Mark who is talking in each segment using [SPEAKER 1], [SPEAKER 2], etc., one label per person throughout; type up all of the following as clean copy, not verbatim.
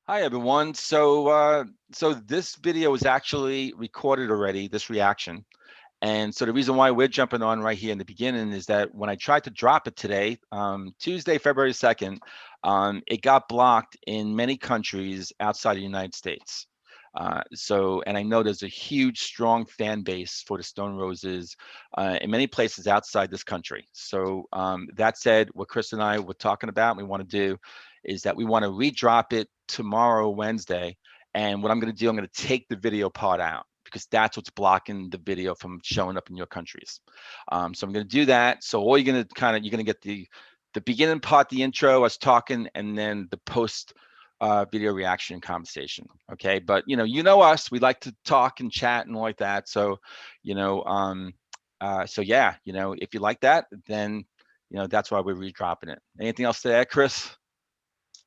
[SPEAKER 1] Hi everyone. So this video is actually recorded already, this reaction. And so the reason why we're jumping on right here in the beginning is that when I tried to drop it today, Tuesday, February 2nd, it got blocked in many countries outside the United States. And I know there's a huge, strong fan base for the Stone Roses in many places outside this country. So that said, what Chris and I were talking about, we want to do is that we want to redrop it tomorrow, Wednesday. And what I'm going to do, I'm going to take the video part out because that's what's blocking the video from showing up in your countries. So I'm going to do that. So all you're going to you're going to get the beginning part, the intro, us talking, and then the post video reaction conversation. Okay, but you know us, we like to talk and chat and all like that. So, so yeah, if you like that, then that's why we're redropping it. Anything else to add, Chris?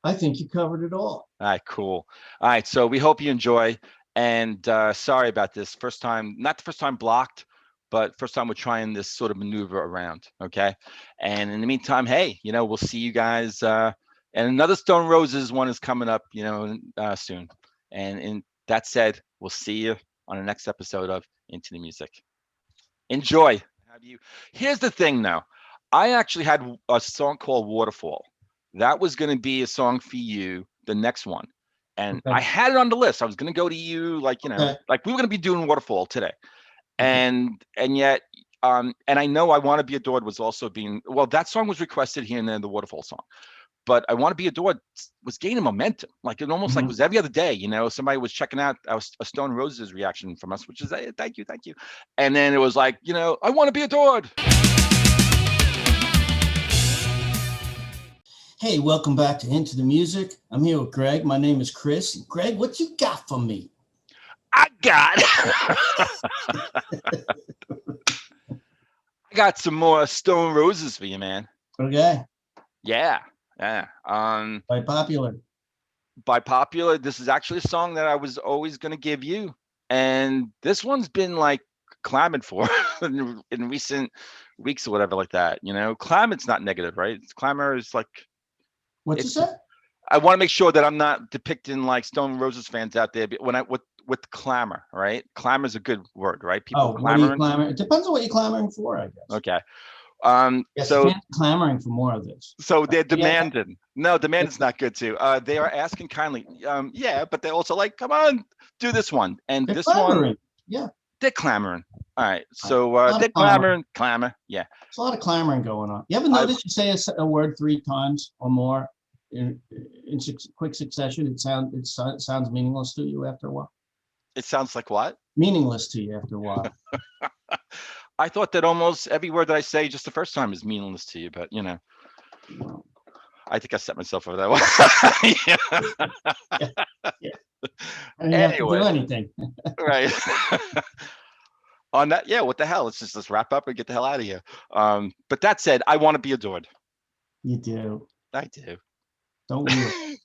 [SPEAKER 2] I think you covered it all.
[SPEAKER 1] All right, cool. All right, so we hope you enjoy. And sorry about this. First time, not the first time blocked, but first time we're trying this sort of maneuver around. Okay. And in the meantime, hey, we'll see you guys. And another Stone Roses one is coming up, soon. And in that said, we'll see you on the next episode of Into the Music. Enjoy. Have you? Here's the thing, now. I actually had a song called Waterfall. That was going to be a song for you, the next one, and I
[SPEAKER 2] Okay.
[SPEAKER 1] had it on the list. I was going to go to you, like
[SPEAKER 2] Okay.
[SPEAKER 1] like we were going to be doing Waterfall today,
[SPEAKER 2] Okay.
[SPEAKER 1] and yet, and I know I Want to Be Adored was also being well. That song was requested here and then, the Waterfall song, but I Want to Be Adored was gaining momentum. Like it almost like
[SPEAKER 2] Mhm.
[SPEAKER 1] was every other day. Somebody was checking out a Stone Roses reaction from us, which is thank you, thank you. And then it was like, I Want to Be Adored.
[SPEAKER 2] Hey, welcome back to Into the Music. I'm here with Greg. My name is Chris. Greg, what you got for me?
[SPEAKER 1] I got, I got some more Stone Roses for you, man.
[SPEAKER 2] Okay.
[SPEAKER 1] Yeah, yeah.
[SPEAKER 2] By popular.
[SPEAKER 1] By popular, this is actually a song that I was always going to give you, and this one's been like clamored for in recent weeks or whatever like that. Clamored's not negative, right? Clamor is like
[SPEAKER 2] What you
[SPEAKER 1] it's.
[SPEAKER 2] said?
[SPEAKER 1] I want to make sure that I'm not depicting like Stone Roses fans out there. When I with clamor, right? Clamor is a good word, right? People
[SPEAKER 2] Oh, what are you
[SPEAKER 1] clamoring.
[SPEAKER 2] clamoring? It depends on what you're clamoring for, I guess.
[SPEAKER 1] Okay.
[SPEAKER 2] Yes, the
[SPEAKER 1] So
[SPEAKER 2] fans are clamoring for more of this.
[SPEAKER 1] they're
[SPEAKER 2] Yeah.
[SPEAKER 1] demanding. No, demanding's not good too. They are asking kindly. Yeah, but they're also like, come on, do this one. And
[SPEAKER 2] They're
[SPEAKER 1] this one,
[SPEAKER 2] clamoring. Yeah.
[SPEAKER 1] they're clamoring. All right.
[SPEAKER 2] A
[SPEAKER 1] So
[SPEAKER 2] lot
[SPEAKER 1] they're
[SPEAKER 2] of clamoring.
[SPEAKER 1] clamoring, clamor. Yeah.
[SPEAKER 2] There's a lot of clamoring going on. You ever
[SPEAKER 1] I
[SPEAKER 2] notice you say a word three times or more in quick succession? It sounds meaningless to you after a while.
[SPEAKER 1] it sounds like what?
[SPEAKER 2] Meaningless to you after a while.
[SPEAKER 1] I thought that almost every word that I say just the first time is meaningless to you, but
[SPEAKER 2] Well,
[SPEAKER 1] I think I set myself over that one.
[SPEAKER 2] yeah,
[SPEAKER 1] Yeah.
[SPEAKER 2] yeah. I didn't have to do
[SPEAKER 1] Anyway,
[SPEAKER 2] anything.
[SPEAKER 1] right. On that, yeah. What the hell? Let's wrap up and get the hell out of here. But that said, I Want to Be Adored.
[SPEAKER 2] You do,
[SPEAKER 1] I do.
[SPEAKER 2] don't we?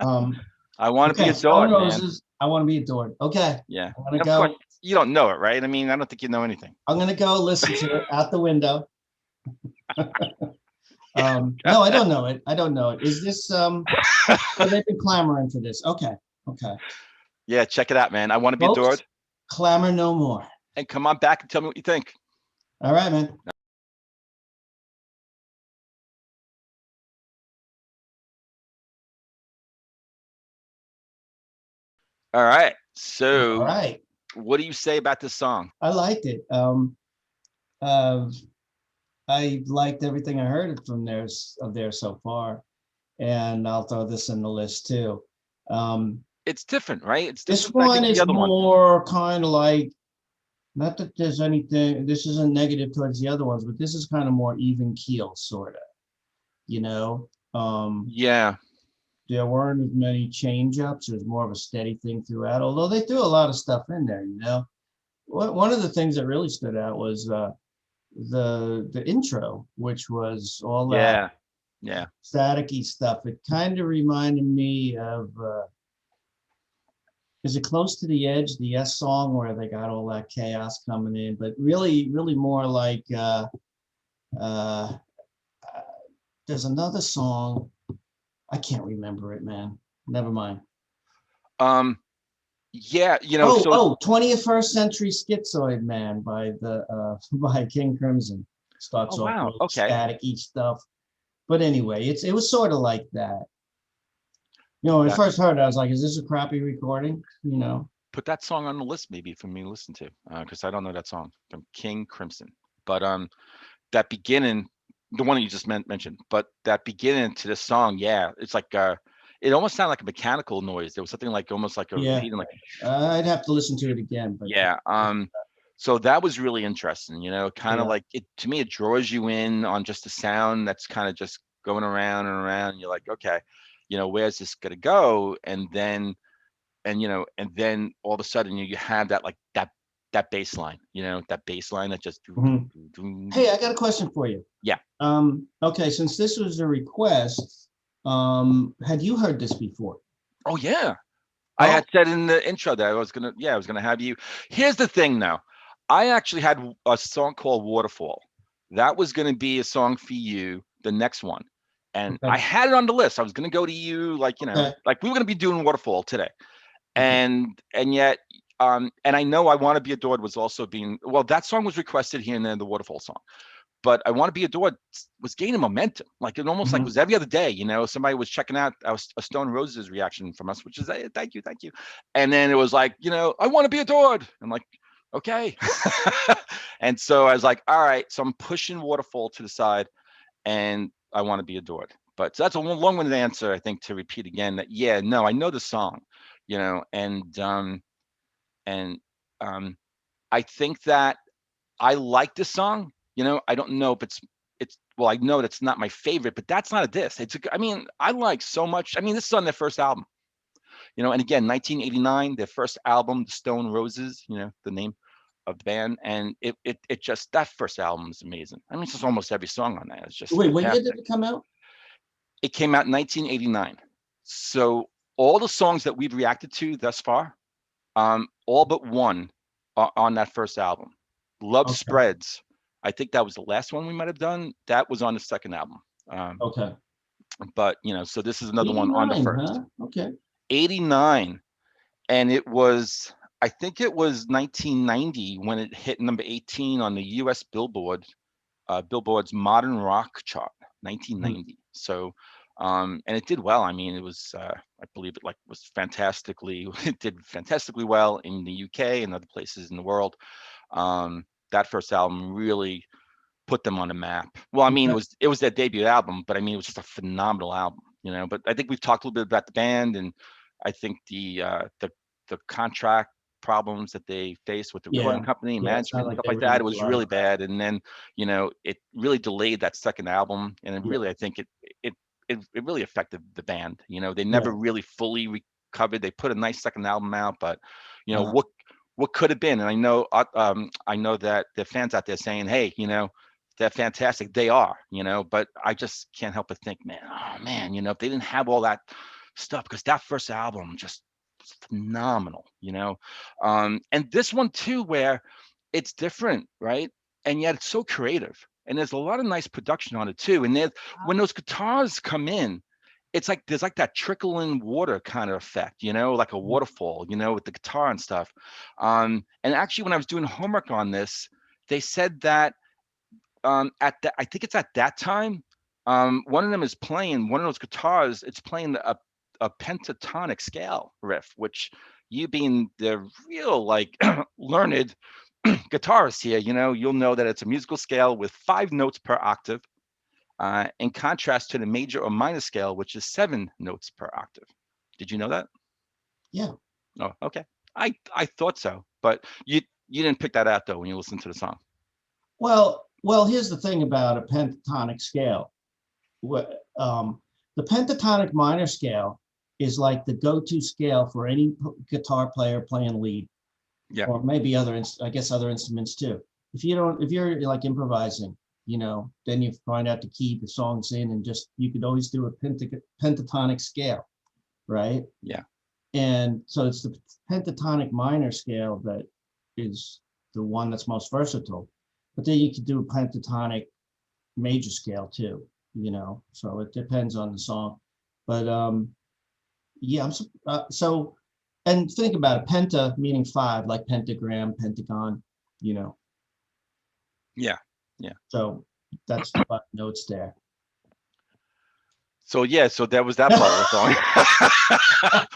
[SPEAKER 2] Um,
[SPEAKER 1] I want to be
[SPEAKER 2] okay, Stone
[SPEAKER 1] adored, man.
[SPEAKER 2] Roses. I want to be adored. Okay,
[SPEAKER 1] Yeah.
[SPEAKER 2] I'm gonna
[SPEAKER 1] Of course,
[SPEAKER 2] go.
[SPEAKER 1] you don't know it, right? I mean, I don't think you know anything.
[SPEAKER 2] I'm gonna go listen to it out the window.
[SPEAKER 1] Yeah.
[SPEAKER 2] No, I don't know it. I don't know it. Is this Oh, they've been clamoring for this. Okay, okay.
[SPEAKER 1] Yeah, check it out, man. I want to be adored.
[SPEAKER 2] Folks, clamor no more.
[SPEAKER 1] And come on back and tell me what you think.
[SPEAKER 2] All right, man.
[SPEAKER 1] All right.
[SPEAKER 2] All
[SPEAKER 1] So,
[SPEAKER 2] right.
[SPEAKER 1] what do you say about this song?
[SPEAKER 2] I liked it. Uh, I liked everything I heard from there so far, and I'll throw this in the list too. Um,
[SPEAKER 1] It's different, right? It's
[SPEAKER 2] this
[SPEAKER 1] different than I
[SPEAKER 2] one
[SPEAKER 1] think the
[SPEAKER 2] is
[SPEAKER 1] other one.
[SPEAKER 2] more kind of like, not that there's anything. This isn't negative towards the other ones, but this is kind of more even keel, sort of. You know,
[SPEAKER 1] Yeah.
[SPEAKER 2] there weren't as many change ups. There's more of a steady thing throughout. Although they threw a lot of stuff in there. One of the things that really stood out was the intro, which was all that
[SPEAKER 1] Yeah. Yeah.
[SPEAKER 2] staticky stuff. It kind of reminded me of is it Close to the Edge, the Yes song, where they got all that chaos coming in, but really, really more like uh, there's another song. I can't remember it, man. Never mind.
[SPEAKER 1] Um, yeah,
[SPEAKER 2] Oh,
[SPEAKER 1] so
[SPEAKER 2] 21st Century Schizoid Man by the by King Crimson.
[SPEAKER 1] oh
[SPEAKER 2] Starts off
[SPEAKER 1] wow,
[SPEAKER 2] really
[SPEAKER 1] okay.
[SPEAKER 2] static-y stuff. But anyway, it was sort of like that. When I
[SPEAKER 1] That
[SPEAKER 2] first heard it, I was like, is this a crappy recording?
[SPEAKER 1] put that song on the list maybe for me to listen to, because I don't know that song from King Crimson. But that beginning, the one that you just mentioned, but that beginning to this song, yeah, it's like it almost sounded like a mechanical noise. There was something like almost like a
[SPEAKER 2] Yeah,
[SPEAKER 1] repeating, like
[SPEAKER 2] I'd have to listen to it again, but
[SPEAKER 1] yeah. So that was really interesting, kind of
[SPEAKER 2] yeah.
[SPEAKER 1] like it to me, it draws you in on just the sound that's kind of just going around and around. You're like, okay, where's this gonna go? And then all of a sudden you have that like that bass line, that bass line that just
[SPEAKER 2] Mhm. Hey, I got a question for you.
[SPEAKER 1] yeah.
[SPEAKER 2] Okay, since this was a request, had you heard this before?
[SPEAKER 1] Oh yeah. I
[SPEAKER 2] Oh,
[SPEAKER 1] had said in the intro that I was gonna have you. Here's the thing though. I actually had a song called Waterfall. That was gonna be a song for you, the next one. And
[SPEAKER 2] okay,
[SPEAKER 1] I had it on the list. I was gonna go to you, like,
[SPEAKER 2] okay,
[SPEAKER 1] like we were gonna be doing Waterfall today.
[SPEAKER 2] okay.
[SPEAKER 1] And yet, and I know I Want to Be Adored was also being, well, that song was requested here and then, the Waterfall song. But I Want to Be Adored was gaining momentum. Like it almost like
[SPEAKER 2] Mhm.
[SPEAKER 1] was every other day, somebody was checking out a Stone Roses reaction from us, which is, hey, thank you, thank you. And then it was like, I Want to Be Adored. I'm like, okay. And so I was like, all right. So I'm pushing Waterfall to the side, and I Want to Be Adored. But so that's a long-winded answer, I think, to repeat again that, yeah, no, I know the song, and um, I think that I like this song. I don't know if it's well, I know that's not my favorite, but that's not a diss. I mean, I like so much. I mean, this is on their first album, and again, 1989, their first album, The Stone Roses, the name of the band, and it just that first album is amazing. I mean, it's just almost every song on that is just
[SPEAKER 2] Wait, what year did
[SPEAKER 1] fantastic.
[SPEAKER 2] it come out?
[SPEAKER 1] It came out in 1989. So all the songs that we've reacted to thus far, all but one on that first album. Love
[SPEAKER 2] Okay,
[SPEAKER 1] Spreads. I think that was the last one we might have done. That was on the second album. Um,
[SPEAKER 2] okay.
[SPEAKER 1] but so this is another one on the
[SPEAKER 2] 89,
[SPEAKER 1] first.
[SPEAKER 2] huh? Okay.
[SPEAKER 1] 89. And it was, I think it was 1990 when it hit number 18 on the US Billboard's modern rock chart,
[SPEAKER 2] Mhm.
[SPEAKER 1] 1990. So, and it did well. I mean, it was, I believe it was fantastically, it did fantastically well in the UK and other places in the world. That first album really put them on the map. Well, I mean,
[SPEAKER 2] Okay.
[SPEAKER 1] it was their debut album, but I mean, it was just a phenomenal album, But I think we've talked a little bit about the band, and I think the contract problems that they faced with the recording
[SPEAKER 2] Yeah,
[SPEAKER 1] company,
[SPEAKER 2] yeah. It sounds
[SPEAKER 1] management, and
[SPEAKER 2] like
[SPEAKER 1] stuff
[SPEAKER 2] they
[SPEAKER 1] like
[SPEAKER 2] ran
[SPEAKER 1] that. It
[SPEAKER 2] into a
[SPEAKER 1] was
[SPEAKER 2] lot of
[SPEAKER 1] really
[SPEAKER 2] crap.
[SPEAKER 1] bad, and then it really delayed that second album, and it
[SPEAKER 2] Yeah,
[SPEAKER 1] really, I think it really affected the band. They never
[SPEAKER 2] yeah.
[SPEAKER 1] really fully recovered. They put a nice second album out, but
[SPEAKER 2] Uh,
[SPEAKER 1] what could have been. And I know that the fans out there saying, hey, they're fantastic. They are, but I just can't help but think, man, oh man, if they didn't have all that stuff, because that first album just was phenomenal, and this one too, where it's different, right? And yet it's so creative. And there's a lot of nice production on it too. And when those guitars come in, it's like there's like that trickling water kind of effect, like a waterfall, with the guitar and stuff. And actually, when I was doing homework on this, they said that I think it's at that time, one of them is playing one of those guitars. It's playing a pentatonic scale riff, which you being the real like learned guitarist here, you'll know that it's a musical scale with 5 notes per octave, in contrast to the major or minor scale, which is 7 notes per octave. Did you know that?
[SPEAKER 2] yeah.
[SPEAKER 1] Oh, okay. I thought so, but you didn't pick that out though when you listened to the song.
[SPEAKER 2] Well, here's the thing about a pentatonic scale. What the pentatonic minor scale is like the go-to scale for any guitar player playing lead,
[SPEAKER 1] Yeah,
[SPEAKER 2] or maybe I guess other instruments too. If you're like improvising, then you find out the key the song's in, and just you could always do a pentatonic scale, right?
[SPEAKER 1] yeah,
[SPEAKER 2] And so it's the pentatonic minor scale that is the one that's most versatile. But then you could do a pentatonic major scale too, So it depends on the song. But yeah, so And think about it, penta meaning five, like pentagram, pentagon, you know.
[SPEAKER 1] Yeah. Yeah.
[SPEAKER 2] So that's the notes there.
[SPEAKER 1] So yeah, so that was that part of the song.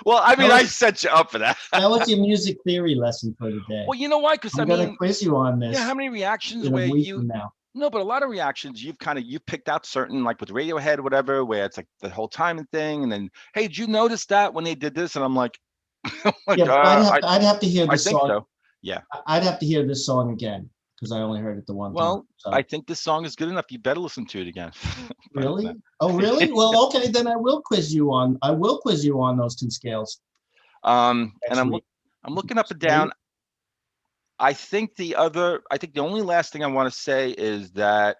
[SPEAKER 1] Well, I mean, I set you up for that.
[SPEAKER 2] That was your music theory lesson for the day.
[SPEAKER 1] Well, you know why? Because I
[SPEAKER 2] I'm gonna
[SPEAKER 1] mean,
[SPEAKER 2] quiz you on this
[SPEAKER 1] yeah, how many reactions
[SPEAKER 2] in a
[SPEAKER 1] where
[SPEAKER 2] week
[SPEAKER 1] you
[SPEAKER 2] from now.
[SPEAKER 1] no, but a lot of reactions you've picked out certain, like with Radiohead, whatever, where it's like the whole timing thing, and then hey, did you notice that when they did this? And I'm like,
[SPEAKER 2] Yeah, but I'd have to hear
[SPEAKER 1] I
[SPEAKER 2] this
[SPEAKER 1] think
[SPEAKER 2] song.
[SPEAKER 1] so. Yeah.
[SPEAKER 2] I'd have to hear this song again because I only heard it the one time.
[SPEAKER 1] Well,
[SPEAKER 2] So
[SPEAKER 1] I think this song is good enough. You better listen to it again.
[SPEAKER 2] really? Oh, really? Well, okay, then I will quiz you on those two scales.
[SPEAKER 1] And
[SPEAKER 2] next week.
[SPEAKER 1] I'm looking up and down. I think the only last thing I want to say is that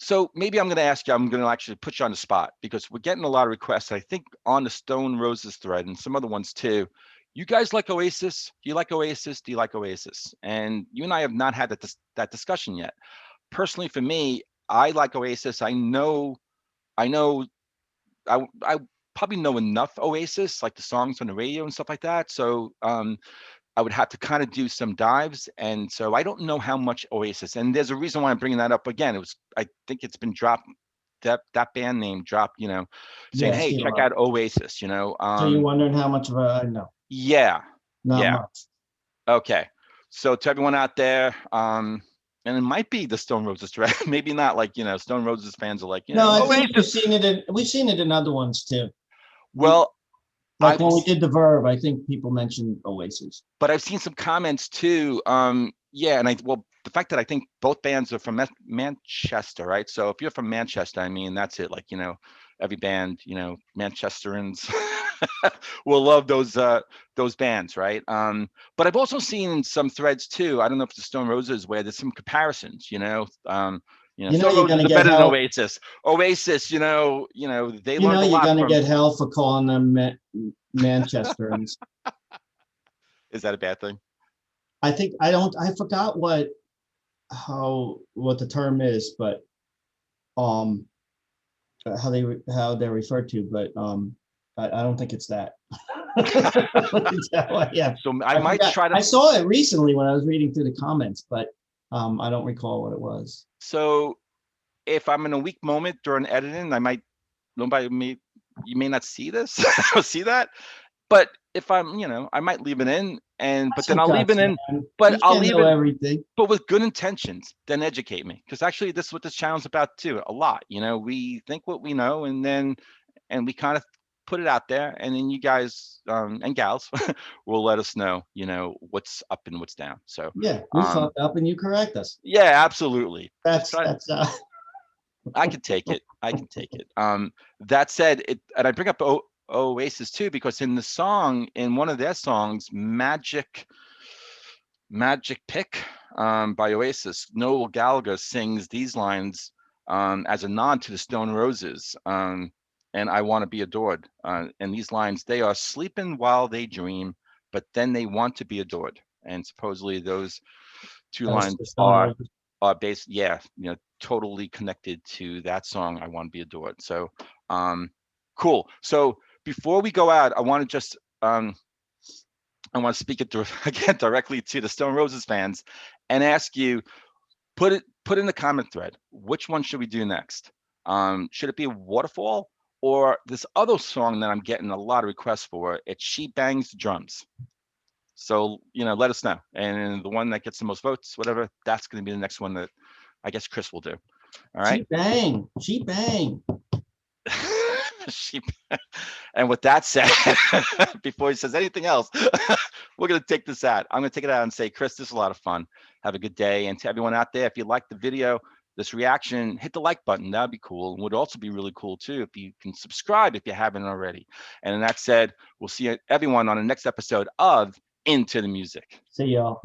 [SPEAKER 1] so maybe I'm going to ask you, I'm going to actually put you on the spot because we're getting a lot of requests. I think on the Stone Roses thread and some other ones too. You guys like Oasis? Do you like Oasis? Do you like Oasis? And you and I have not had that discussion yet. Personally, for me, I like Oasis. I probably know enough Oasis, like the songs on the radio and stuff like that. So I would have to kind of do some dives, and so I don't know how much Oasis. And there's a reason why I'm bringing that up again. I think it's been dropped. That band name dropped, saying, "Hey, check out Oasis."
[SPEAKER 2] So you're wondering how much of I know?
[SPEAKER 1] Yeah,
[SPEAKER 2] not much.
[SPEAKER 1] Okay, so to everyone out there, and it might be the Stone Roses thread, maybe not. Like Stone Roses fans are like,
[SPEAKER 2] no, I think we've seen it in other ones too.
[SPEAKER 1] Well.
[SPEAKER 2] Like when we did the Verve, I think people mentioned Oasis.
[SPEAKER 1] But I've seen some comments too. Yeah, and the fact that I think both bands are from Manchester, right? So if you're from Manchester, I mean, that's it. Like every band, Manchesterans will love those bands, right? But I've also seen some threads too. I don't know if it's the Stone Roses where there's some comparisons. Stone Roses are better than Oasis. Oasis, they learned a lot.
[SPEAKER 2] You're gonna get hell for calling them Manchesterans.
[SPEAKER 1] Is that a bad thing?
[SPEAKER 2] I think I forgot what the term is, but how they're referred to, but I don't think it's that. Yeah.
[SPEAKER 1] So I might try to.
[SPEAKER 2] I saw it recently when I was reading through the comments, but I don't recall what it was.
[SPEAKER 1] So if I'm in a weak moment during editing, you may not see this, see that. But if I'm, I might leave it in, but then I'll leave it in. But I'll leave it
[SPEAKER 2] everything.
[SPEAKER 1] But with good intentions, then educate me, because actually this is what this channel's about too. A lot, we think what we know, and we kind of put it out there, and then you guys and gals will let us know, what's up and what's down. So
[SPEAKER 2] yeah, we fucked up and you correct us.
[SPEAKER 1] Yeah, absolutely.
[SPEAKER 2] That's
[SPEAKER 1] I can take it. That said, and I bring up Oasis too, because in one of their songs, Magic Pick by Oasis, Noel Gallagher sings these lines as a nod to the Stone Roses, and I want to be adored. And these lines, they are sleeping while they dream, but then they want to be adored. And supposedly those two lines are based, totally connected to that song, I Want to Be Adored. So cool. So before we go out, I want to just I want to speak it again directly to the Stone Roses fans and ask you, put in the comment thread, which one should we do next? Should it be Waterfall or this other song that I'm getting a lot of requests for? It's She Bangs the Drums. So, let us know. And the one that gets the most votes, whatever, that's going to be the next one that I guess Chris will do. All right.
[SPEAKER 2] She bang.
[SPEAKER 1] And with that said, before he says anything else, we're going to take this out. I'm going to take it out and say, Chris, this is a lot of fun. Have a good day. And to everyone out there, if you like the video, this reaction, hit the like button. That'd be cool. And would also be really cool too if you can subscribe if you haven't already. And that said, we'll see everyone on the next episode of Into the Music.
[SPEAKER 2] See y'all.